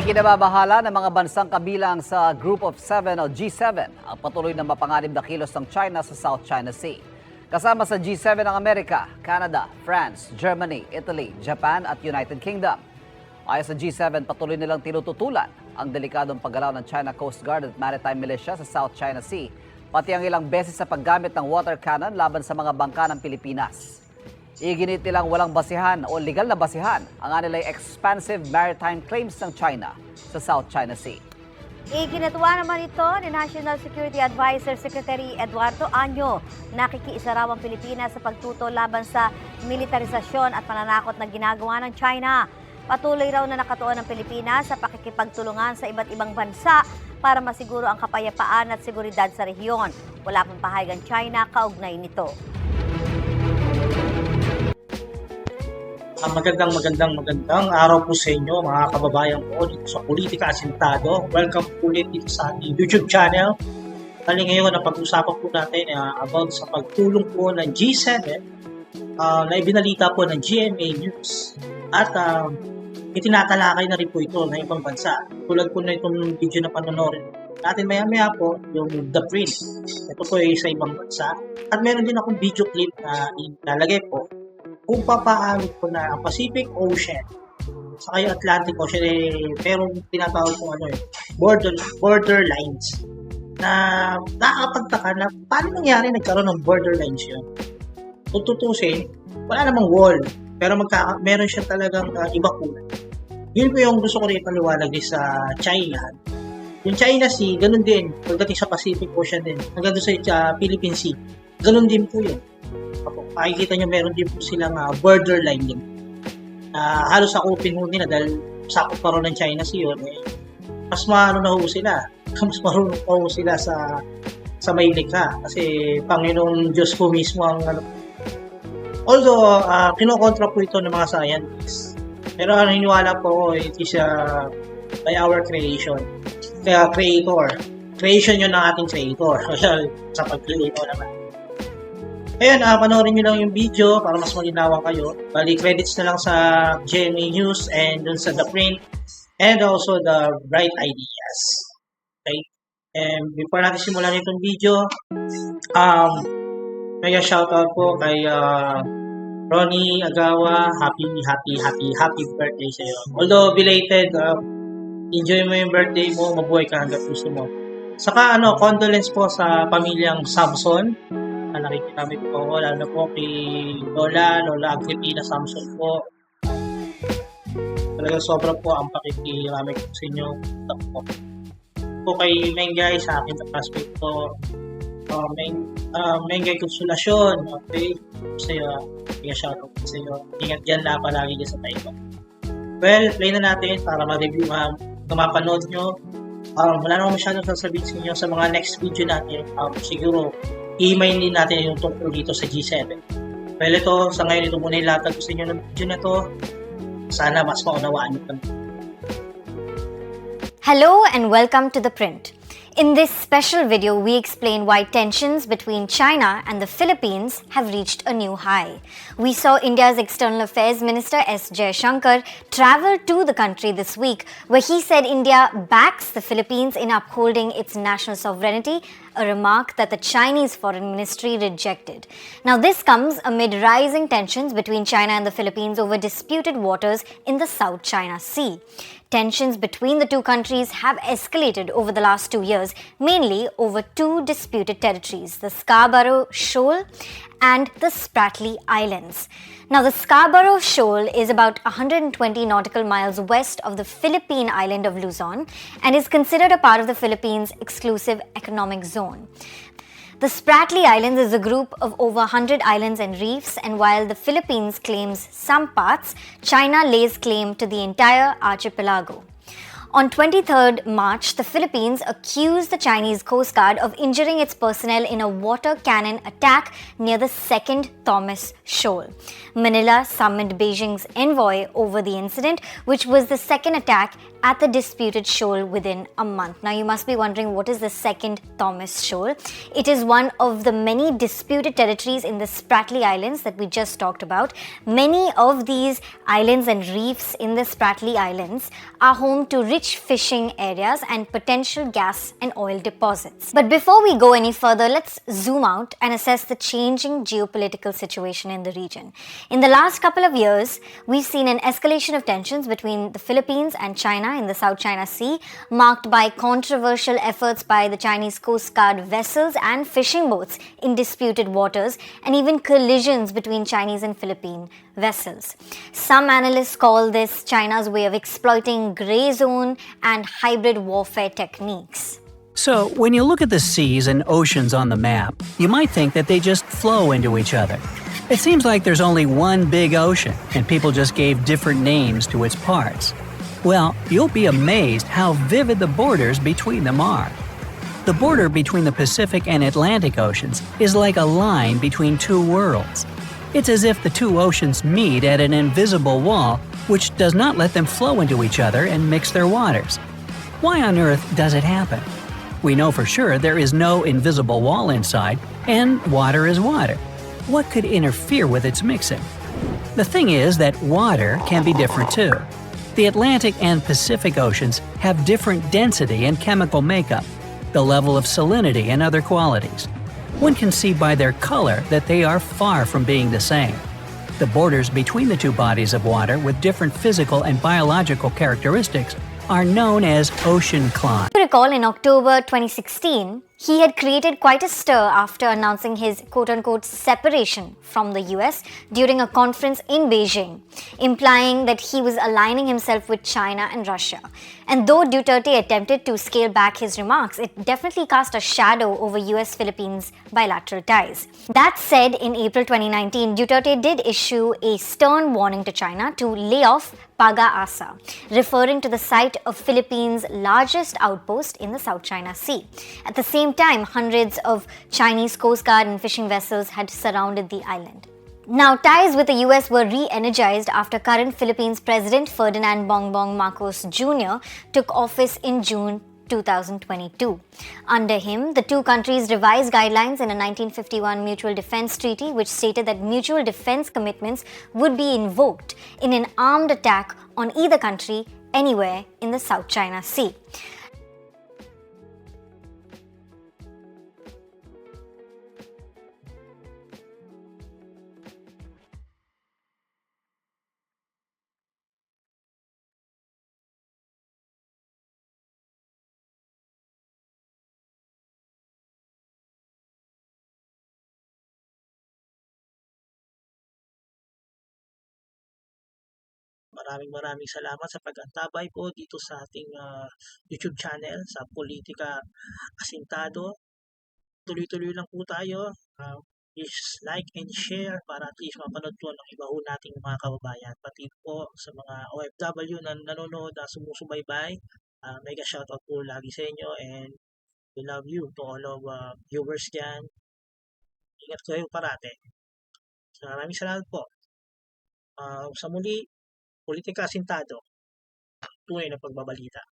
Ikinababahala ng mga bansang kabilang sa Group of Seven o G7 ang patuloy na mapanganib na kilos ng China sa South China Sea. Kasama sa G7 ang Amerika, Canada, France, Germany, Italy, Japan at United Kingdom. Ayon sa G7, patuloy nilang tinututulan ang delikadong paggalaw ng China Coast Guard at Maritime Militia sa South China Sea, pati ang ilang beses sa paggamit ng water cannon laban sa mga bangka ng Pilipinas. Iginit nilang walang basihan o legal na basihan ang anilay expansive maritime claims ng China sa South China Sea. Iginatwa naman ito ni National Security Advisor Secretary Eduardo Año. Nakikiisa raw ang Pilipinas sa pagtuto laban sa militarisasyon at pananakot na ginagawa ng China. Patuloy raw na nakatuon ng Pilipinas sa pakikipagtulungan sa iba't ibang bansa para masiguro ang kapayapaan at seguridad sa rehiyon. Wala pang pahayag ang China kaugnay nito. Magandang araw po sa inyo mga kababayan ko dito sa Politika Asintado. Welcome po ulit dito sa ating YouTube channel. Bali ngayon na pag-usapan po natin about sa pagtulong po ng G7 na ibinalita po ng GMA News. At itinatalakay na rin po ito ng ibang bansa. Tulad po na itong video na panonorin natin maya-maya po yung The Print. Ito po ay sa ibang bansa. At meron din akong video clip na ilalagay po kung papaano po na ang Pacific Ocean saka yung Atlantic Ocean merong tinatawag po border lines na nakakapagtaka na paano nangyari nagkaroon ng border lines yun. Kung tutusin, wala namang wall pero meron siya talagang iba kulay. Yun po yung gusto ko rin paliwanag sa China. Yung China Sea, ganun din. Pagdating sa Pacific Ocean din. Hanggang doon sa Philippine Sea. Ganun din po yun. Makikita nyo meron din po silang borderline din. Halos sakupin ho nila dahil sakop pa rin ng China Sea yun. Mas marunong na ho sila. Mas marunong pa ho sila sa may likha. Kasi Panginoong Diyos po mismo ang although, kinokontra po ito ng mga scientists. Pero naniniwala po it is by our creation. Kaya creator. Creation yun ng ating creator. Sa pag-creator naman. Ayan, panoorin nyo lang yung video para mas malinawan kayo. Bali, credits na lang sa GMA News and dun sa The Print and also the Bright Ideas. Okay? And before natin simulan itong video, mega shoutout po kay Ronnie Agawa. Happy birthday sa iyo. Although belated, enjoy mo yung birthday mo, mabuhay ka hanggang gusto mo. Saka condolence po sa pamilyang Samson. Nakikita po, lalo na po kay Lola Agripina Samson po. Talagang sobra po ang pakikirami ko sa inyo. Po kay Mengay, sa akin na classmate po. Mengay Konsolasyon, okay? Sa'yo, shoutout po sa'yo. Ingat dyan na palagi dyan sa tayo. Well, play na natin para ma-review kung mapanood nyo. Wala naman masyadong sasabihin sa inyo sa mga next video natin. Siguro, i-main din natin yung tungkol dito sa G7. Well, ito, sa ngayon, ito muna yung latag ko sa inyo ng video na to. Sana mas maunawaan nyo kami. Hello and welcome to The Print. In this special video, we explain why tensions between China and the Philippines have reached a new high. We saw India's External Affairs Minister S. Jaishankar travel to the country this week, where he said India backs the Philippines in upholding its national sovereignty, a remark that the Chinese Foreign Ministry rejected. Now, this comes amid rising tensions between China and the Philippines over disputed waters in the South China Sea. Tensions between the two countries have escalated over the last 2 years, mainly over two disputed territories, the Scarborough Shoal and the Spratly Islands. Now, the Scarborough Shoal is about 120 nautical miles west of the Philippine island of Luzon and is considered a part of the Philippines' exclusive economic zone. The Spratly Islands is a group of over 100 islands and reefs, and while the Philippines claims some parts, China lays claim to the entire archipelago. On 23rd March, the Philippines accused the Chinese Coast Guard of injuring its personnel in a water cannon attack near the second Thomas Shoal. Manila summoned Beijing's envoy over the incident, which was the second attack at the disputed shoal within a month. Now, you must be wondering, what is the second Thomas Shoal? It is one of the many disputed territories in the Spratly Islands that we just talked about. Many of these islands and reefs in the Spratly Islands are home to rich fishing areas and potential gas and oil deposits. But before we go any further, let's zoom out and assess the changing geopolitical situation in the region. In the last couple of years, we've seen an escalation of tensions between the Philippines and China in the South China Sea, marked by controversial efforts by the Chinese Coast Guard vessels and fishing boats in disputed waters, and even collisions between Chinese and Philippine vessels. Some analysts call this China's way of exploiting gray zone and hybrid warfare techniques. So, when you look at the seas and oceans on the map, you might think that they just flow into each other. It seems like there's only one big ocean, and people just gave different names to its parts. Well, you'll be amazed how vivid the borders between them are. The border between the Pacific and Atlantic Oceans is like a line between two worlds. It's as if the two oceans meet at an invisible wall, which does not let them flow into each other and mix their waters. Why on earth does it happen? We know for sure there is no invisible wall inside, and water is water. What could interfere with its mixing? The thing is that water can be different too. The Atlantic and Pacific Oceans have different density and chemical makeup, the level of salinity and other qualities. One can see by their color that they are far from being the same. The borders between the two bodies of water with different physical and biological characteristics are known as ocean climes. You recall in October 2016, he had created quite a stir after announcing his quote-unquote separation from the US during a conference in Beijing, implying that he was aligning himself with China and Russia. And though Duterte attempted to scale back his remarks, it definitely cast a shadow over US-Philippines bilateral ties. That said, in April 2019, Duterte did issue a stern warning to China to lay off Pag-asa, referring to the site of Philippines' largest outpost in the South China Sea. At the same time, hundreds of Chinese Coast Guard and fishing vessels had surrounded the island. Now, ties with the US were re-energized after current Philippines President Ferdinand Bongbong Marcos Jr. took office in June 2022. Under him, the two countries revised guidelines in a 1951 Mutual Defense Treaty, which stated that mutual defense commitments would be invoked in an armed attack on either country anywhere in the South China Sea. Maraming salamat sa pag-antabay po dito sa ating YouTube channel sa Politika Asintado. Tuloy-tuloy lang po tayo. Please like and share para at least mapanood po ng iba ho nating mga kababayan. Pati po sa mga OFW na nanonood, sumusubaybay. Mega shoutout po lagi sa inyo, and we love you to all of viewers dyan. Ingat kayo parate. Maraming salamat po. Sa muli, Politika Asintado, tunay na pagbabalita.